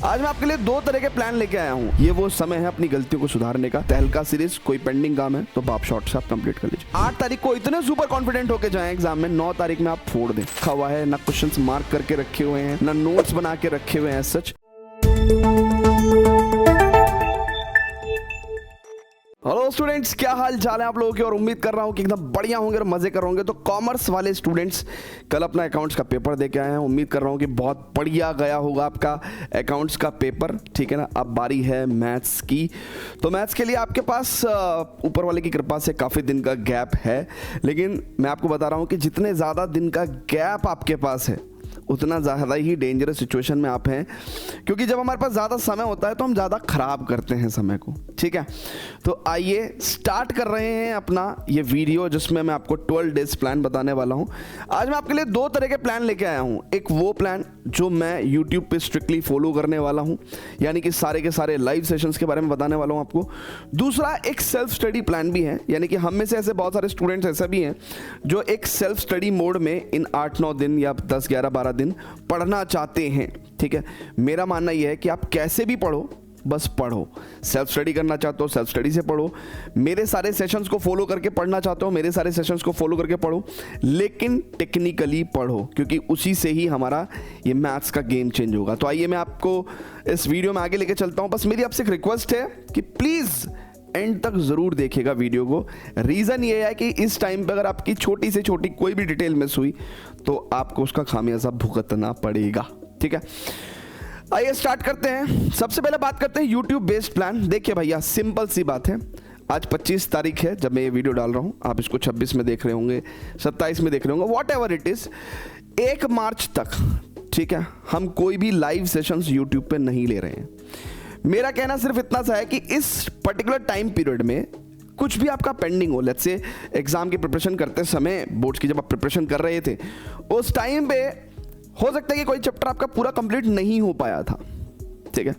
आज मैं आपके लिए दो तरह के प्लान लेके आया हूँ। ये वो समय है अपनी गलतियों को सुधारने का। तहलका सीरीज, कोई पेंडिंग काम है तो आप शॉर्ट से आप कंप्लीट कर लीजिए। 8 तारीख को इतने सुपर कॉन्फिडेंट होके जाएं एग्जाम में, 9 तारीख में आप फोड़ दें। लिखा हुआ है, ना क्वेश्चंस मार्क करके रखे हुए हैं, ना नोट्स बना के रखे हुए हैं सच। हेलो स्टूडेंट्स, क्या हाल चाल है आप लोगों के, और उम्मीद कर रहा हूँ कि एकदम बढ़िया होंगे और मजे कर रहे होंगे। तो कॉमर्स वाले स्टूडेंट्स कल अपना अकाउंट्स का पेपर दे के आए हैं। उम्मीद कर रहा हूँ कि बहुत बढ़िया गया होगा आपका अकाउंट्स का पेपर, ठीक है ना। अब बारी है मैथ्स की। तो मैथ्स के लिए आपके पास ऊपर वाले की कृपा से काफ़ी दिन का गैप है, लेकिन मैं आपको बता रहा हूँ कि जितने ज़्यादा दिन का गैप आपके पास है उतना ज़्यादा ही डेंजरस सिचुएशन में आप हैं, क्योंकि जब हमारे पास ज़्यादा समय होता है तो हम ज़्यादा ख़राब करते हैं समय को, ठीक है। तो आइए स्टार्ट कर रहे हैं अपना ये वीडियो, जिसमें मैं आपको 12 डेज प्लान बताने वाला हूँ। आज मैं आपके लिए दो तरह के प्लान लेके आया हूँ। एक वो प्लान जो मैं यूट्यूब पे स्ट्रिक्टली फॉलो करने वाला हूँ, यानी कि सारे के सारे लाइव सेशंस के बारे में बताने वाला हूँ आपको। दूसरा एक सेल्फ स्टडी प्लान भी है, यानी कि हम में से ऐसे बहुत सारे स्टूडेंट्स ऐसे भी हैं जो एक सेल्फ स्टडी मोड में इन 8-9 दिन या 10, 11, 12 दिन पढ़ना चाहते हैं, ठीक है। मेरा मानना यह है कि आप कैसे भी पढ़ो, बस पढ़ो। सेल्फ स्टडी करना चाहते हो, सेल्फ स्टडी से पढ़ो। मेरे सारे सेशंस को फॉलो करके पढ़ना चाहते हो, मेरे सारे सेशंस को फॉलो करके पढ़ो, लेकिन टेक्निकली पढ़ो, क्योंकि उसी से ही हमारा ये मैथ्स का गेम चेंज होगा। तो आइए मैं आपको इस वीडियो में आगे लेके चलता हूं। बस मेरी आपसे एक रिक्वेस्ट है कि प्लीज़ एंड तक ज़रूर देखिएगा वीडियो को। रीज़न ये है कि इस टाइम पे अगर आपकी छोटी से छोटी कोई भी डिटेल मिस हुई तो आपको उसका खामियाजा भुगतना पड़ेगा, ठीक है। आइए स्टार्ट करते हैं। सबसे पहले बात करते हैं यूट्यूब बेस्ड प्लान। देखिए भैया, सिंपल सी बात है। आज 25 तारीख है जब मैं ये वीडियो डाल रहा हूँ। आप इसको 26 में देख रहे होंगे, 27 में देख रहे होंगे, वॉट एवर इट इज़। 1 मार्च तक, ठीक है, हम कोई भी लाइव सेशंस यूट्यूब पे नहीं ले रहे हैं। मेरा कहना सिर्फ इतना सा है कि इस पर्टिकुलर टाइम पीरियड में कुछ भी आपका पेंडिंग हो, लेट्स से एग्जाम की प्रिपरेशन करते समय, बोर्ड्स की जब आप प्रिपरेशन कर रहे थे, उस टाइम पे हो सकता है कि कोई चैप्टर आपका पूरा कंप्लीट नहीं हो पाया था, ठीक है।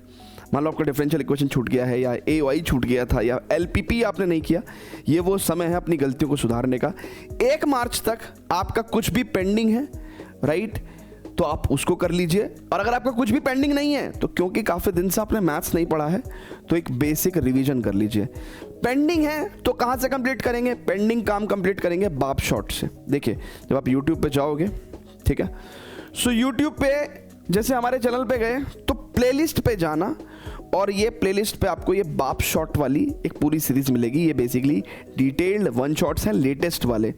मान लो आपका डिफरेंशियल इक्वेशन छूट गया है, या AY छूट गया था, या LPP आपने नहीं किया। ये वो समय है अपनी गलतियों को सुधारने का। 1 मार्च तक आपका कुछ भी पेंडिंग है, राइट, तो आप उसको कर लीजिए। और अगर आपका कुछ भी पेंडिंग नहीं है तो क्योंकि काफ़ी दिन से आपने मैथ्स नहीं पढ़ा है तो एक बेसिक रिवीजन कर लीजिए। पेंडिंग है तो कहाँ से कंप्लीट करेंगे? पेंडिंग काम कंप्लीट करेंगे बाप शॉर्ट से। देखिए, जब आप यूट्यूब पे जाओगे, ठीक है, सो यूट्यूब पे जैसे हमारे चैनल पे गए तो प्लेलिस्ट पे जाना, और ये प्लेलिस्ट पे आपको ये बाप शॉट वाली एक पूरी सीरीज मिलेगी। ये बेसिकली डिटेल्ड 1 शॉट्स हैं, लेटेस्ट वाले,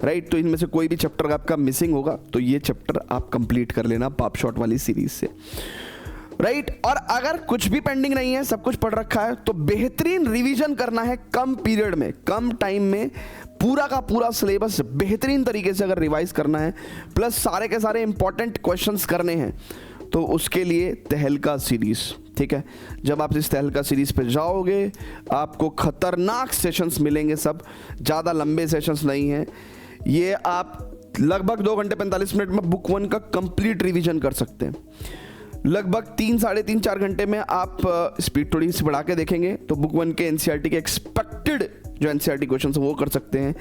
राइट। तो इनमें से कोई भी चैप्टर आपका मिसिंग होगा तो ये चैप्टर आप कंप्लीट कर लेना बाप शॉट वाली सीरीज से, राइट। और अगर कुछ भी पेंडिंग नहीं है, सब कुछ पढ़ रखा है, तो बेहतरीन रिवीजन करना है कम पीरियड में, कम टाइम में, पूरा का पूरा सिलेबस बेहतरीन तरीके से अगर रिवाइज करना है, प्लस सारे के सारे इंपॉर्टेंट क्वेश्चंस करने हैं, तो उसके लिए तहलका सीरीज, ठीक है। जब आप इस तहलका सीरीज पे जाओगे आपको खतरनाक सेशंस मिलेंगे, सब ज़्यादा लंबे सेशंस नहीं हैं। ये आप लगभग 2 घंटे 45 मिनट में बुक 1 का कंप्लीट रिवीजन कर सकते हैं। लगभग 3, साढ़े 3, 4 घंटे में आप स्पीड थोड़ी सी बढ़ा के देखेंगे तो बुक 1 के NCERT के एक्सपेक्टेड जो NCERT क्वेश्चन वो कर सकते हैं।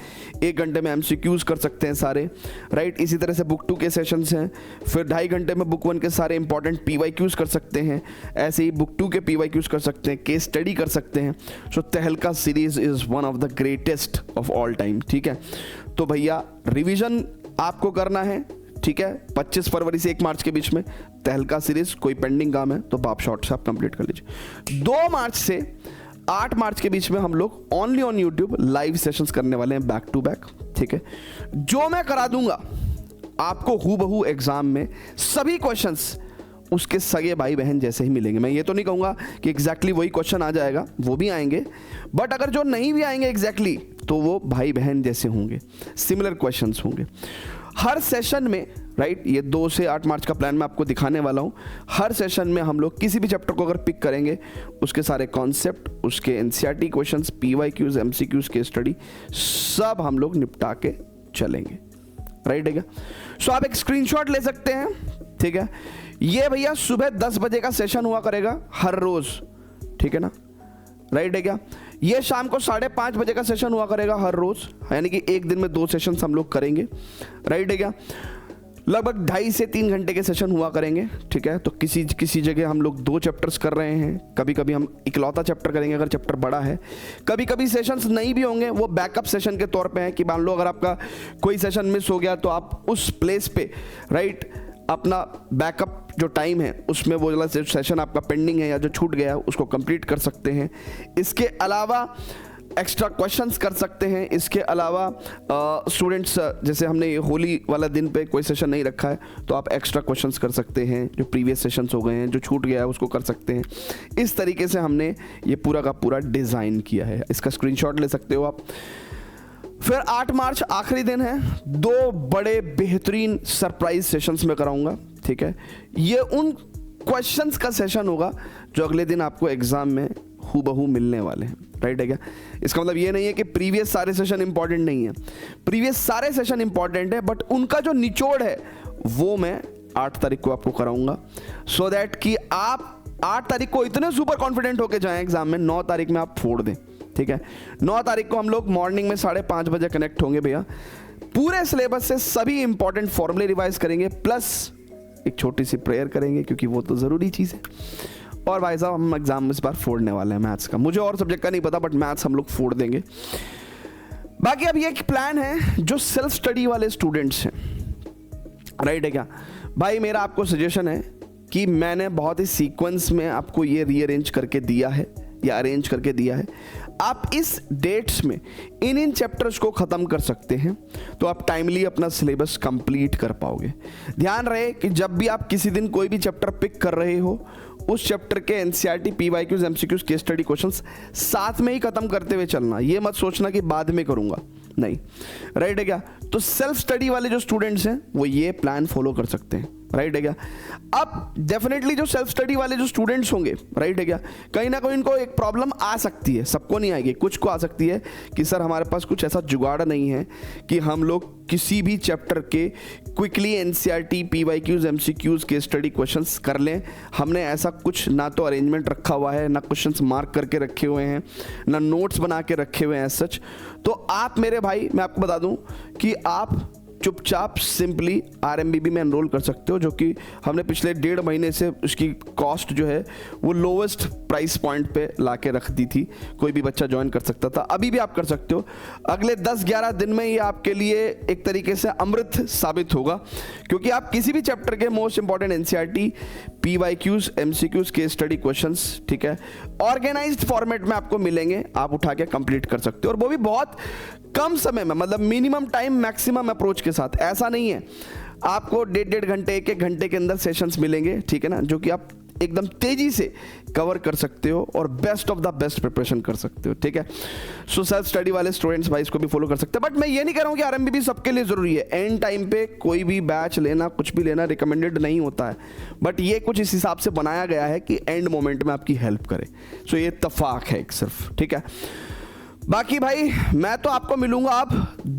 1 घंटे में MCQs कर सकते हैं सारे, राइट। इसी तरह से बुक 2 के सेशंस हैं, फिर 2.5 घंटे में बुक 1 के सारे इंपॉर्टेंट PYQs कर सकते हैं। ऐसे ही बुक 2 के PYQs कर सकते हैं, केस स्टडी कर सकते हैं। सो तहलका series is one of the greatest of all time, ठीक है। तो भैया रिविजन आपको करना है, ठीक है। 25 फरवरी से 1 मार्च के बीच में तहलका सीरीज, कोई पेंडिंग काम है तो बाप शॉर्ट से आप कंप्लीट कर लीजिए। 2 मार्च से 8 मार्च के बीच में हम लोग only on YouTube live sessions करने वाले हैं, बैक टू बैक, ठीक है। जो मैं करा दूंगा आपको हूबहू एग्जाम में सभी क्वेश्चंस उसके सगे भाई बहन जैसे ही मिलेंगे। मैं ये तो नहीं कहूँगा कि एग्जैक्टली वही क्वेश्चन आ जाएगा, वो भी आएंगे, बट अगर जो नहीं भी आएंगे एग्जैक्टली तो वो भाई बहन जैसे होंगे, सिमिलर क्वेश्चंस होंगे हर सेशन में, राइट। ये 2 से 8 मार्च का प्लान मैं आपको दिखाने वाला हूँ। हर सेशन में हम लोग किसी भी चैप्टर को अगर पिक करेंगे उसके सारे कॉन्सेप्ट, उसके NCERT क्वेश्चंस, PYQs, MCQs के स्टडी सब हम लोग निपटा के चलेंगे, राइट है क्या। सो आप एक स्क्रीनशॉट ले सकते हैं, ठीक है। ये भैया सुबह 10 बजे का सेशन हुआ करेगा हर रोज, ठीक है ना, राइट है क्या। ये शाम को 5:30 बजे का सेशन हुआ करेगा हर रोज, यानी कि एक दिन में 2 सेशंस हम लोग करेंगे, राइट है क्या। लगभग 2.5 से 3 घंटे के सेशन हुआ करेंगे, ठीक है। तो किसी जगह हम लोग 2 चैप्टर्स कर रहे हैं, कभी कभी हम इकलौता चैप्टर करेंगे अगर चैप्टर बड़ा है, कभी कभी सेशंस नहीं भी होंगे, वो बैकअप सेशन के तौर पे है कि मान लो अगर आपका कोई सेशन मिस हो गया तो आप उस प्लेस पे राइट अपना बैकअप जो टाइम है उसमें वो वाला सेशन आपका पेंडिंग है या जो छूट गया उसको कंप्लीट कर सकते हैं। इसके अलावा एक्स्ट्रा क्वेश्चंस कर सकते हैं। इसके अलावा स्टूडेंट्स जैसे हमने ये होली वाला दिन पे कोई सेशन नहीं रखा है तो आप एक्स्ट्रा क्वेश्चंस कर सकते हैं, जो प्रीवियस सेशंस हो गए हैं, जो छूट गया है उसको कर सकते हैं। इस तरीके से हमने ये पूरा का पूरा डिज़ाइन किया है। इसका स्क्रीनशॉट ले सकते हो आप। फिर 8 मार्च आखिरी दिन है, 2 बड़े बेहतरीन सरप्राइज सेशंस में कराऊंगा, ठीक है। ये उन क्वेश्चंस का सेशन होगा जो अगले दिन आपको एग्जाम में हूबहू मिलने वाले हैं, राइट है क्या। इसका मतलब ये नहीं है कि प्रीवियस सारे सेशन इंपॉर्टेंट नहीं है, प्रीवियस सारे सेशन इंपॉर्टेंट है, बट उनका जो निचोड़ है वो मैं 8 तारीख को आपको कराऊंगा, सो दैट कि आप 8 तारीख को इतने सुपर कॉन्फिडेंट होके जाएं एग्जाम में, 9 तारीख में आप फोड़ दें, ठीक है। 9 तारीख को हम लोग मॉर्निंग में 5:30 बजे कनेक्ट होंगे भैया, पूरे सिलेबस से सभी इंपॉर्टेंट फॉर्मूले रिवाइज करेंगे, प्लस एक छोटी सी प्रेयर करेंगे क्योंकि वो तो ज़रूरी चीज़ है। और भाई साहब हम एग्जाम में इस बार फोड़ने वाले हैं मैथ्स का, मुझे और सब्जेक्ट का नहीं पता बट मैथ्स हम लोग फोड़ देंगे। बाकी अब ये एक प्लान है जो सेल्फ स्टडी वाले स्टूडेंट्स हैं, राइट है क्या भाई। मेरा आपको सजेशन है कि मैंने बहुत ही सीक्वेंस में आपको ये रीअरेंज करके दिया है या अरेंज करके दिया है। आप इस डेट्स में इन चैप्टर्स को ख़त्म कर सकते हैं तो आप टाइमली अपना सिलेबस कंप्लीट कर पाओगे। ध्यान रहे कि जब भी आप किसी दिन कोई भी चैप्टर पिक कर रहे हो उस चैप्टर के NCERT, PYQs, MCQs, case study questions साथ में ही खत्म करते हुए चलना। ये मत सोचना कि बाद में करूंगा, नहीं, राइट है क्या। तो सेल्फ स्टडी वाले जो स्टूडेंट्स हैं वो ये प्लान फॉलो कर सकते हैं, राइट है क्या। अब डेफिनेटली जो सेल्फ स्टडी वाले जो स्टूडेंट्स होंगे, राइट है क्या, कहीं ना कहीं इनको एक प्रॉब्लम आ सकती है, सबको नहीं आएगी, कुछ को आ सकती है कि सर हमारे पास कुछ ऐसा जुगाड़ नहीं है कि हम लोग किसी भी चैप्टर के quickly NCERT, PYQs, MCQs, case study questions कर लें। हमने ऐसा कुछ ना तो अरेंजमेंट रखा हुआ है, ना क्वेश्चंस मार्क करके रखे हुए हैं, ना नोट्स बना के रखे हुए हैं सच। तो आप मेरे भाई, मैं आपको बता दूं कि आप चुपचाप सिंपली आरएमबीबी में एनरोल कर सकते हो, जो कि हमने पिछले 1.5 महीने से उसकी कॉस्ट जो है वो लोवेस्ट प्राइस पॉइंट पे लाके रख दी थी। कोई भी बच्चा ज्वाइन कर सकता था, अभी भी आप कर सकते हो। अगले 10-11 दिन में ये आपके लिए एक तरीके से अमृत साबित होगा, क्योंकि आप किसी भी चैप्टर के most important NCERT, PYQs, MCQs, case study questions, ठीक है, ऑर्गेनाइज्ड फॉर्मेट में आपको मिलेंगे, आप उठा के कंप्लीट कर सकते हो, और वो भी बहुत कम समय में, मतलब मिनिमम टाइम मैक्सिमम अप्रोच के साथ। ऐसा नहीं है आपको 1.5 घंटे, 1 घंटे के अंदर सेशंस मिलेंगे, ठीक है ना, जो कि आप एकदम तेजी से कवर कर सकते हो और best of the best preparation कर सकते हो, ठीक है। सो सेल्फ स्टडी वाले स्टूडेंट्स भाई इसको भी फॉलो कर सकते हैं। बट मैं ये नहीं कह रहा हूँ कि आरएमबीबी सबके लिए जरूरी है। एंड टाइम पे कोई भी बैच लेना, कुछ भी लेना रिकमेंडेड नहीं होता है, बट ये कुछ इस हिसाब से बनाया गया है कि एंड मोमेंट में आपकी हेल्प करे। सो ये इत्तेफाक है एक सिर्फ, ठीक है। बाकी भाई मैं तो आपको मिलूंगा आप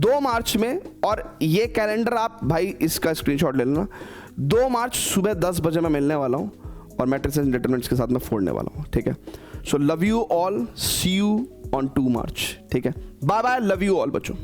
2 मार्च में, और ये कैलेंडर आप भाई इसका स्क्रीनशॉट ले लेना। 2 मार्च सुबह 10 बजे मैं मिलने वाला हूँ और मैट्रिक्स एंड डिटरमिनेंट्स के साथ मैं फोड़ने वाला हूँ, ठीक है। So love you all, see you on 2 March, ठीक है। Bye bye, love you all बच्चों।